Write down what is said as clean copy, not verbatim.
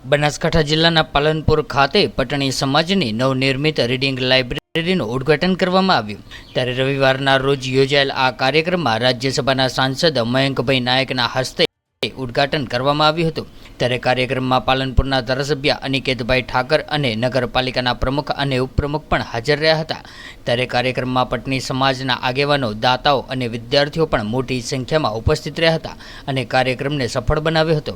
બનાસકાંઠા જિલ્લાના પાલનપુર ખાતે પટણી સમાજની નવનિર્મિત રીડિંગ લાઇબ્રેરીનું ઉદ્ઘાટન કરવામાં આવ્યું। ત્યારે રવિવારના રોજ યોજાયેલ આ કાર્યક્રમમાં રાજ્યસભાના સાંસદ મયંકભાઈ નાયકના હસ્તે ઉદ્ઘાટન કરવામાં આવ્યું હતું। ત્યારે કાર્યક્રમમાં પાલનપુરના ધારાસભ્ય અનિકેતભાઈ ઠાકર અને નગરપાલિકાના પ્રમુખ અને ઉપપ્રમુખ પણ હાજર રહ્યા હતા। ત્યારે કાર્યક્રમમાં પટણી સમાજના આગેવાનો, દાતાઓ અને વિદ્યાર્થીઓ પણ મોટી સંખ્યામાં ઉપસ્થિત રહ્યા હતા અને કાર્યક્રમને સફળ બનાવ્યો હતો।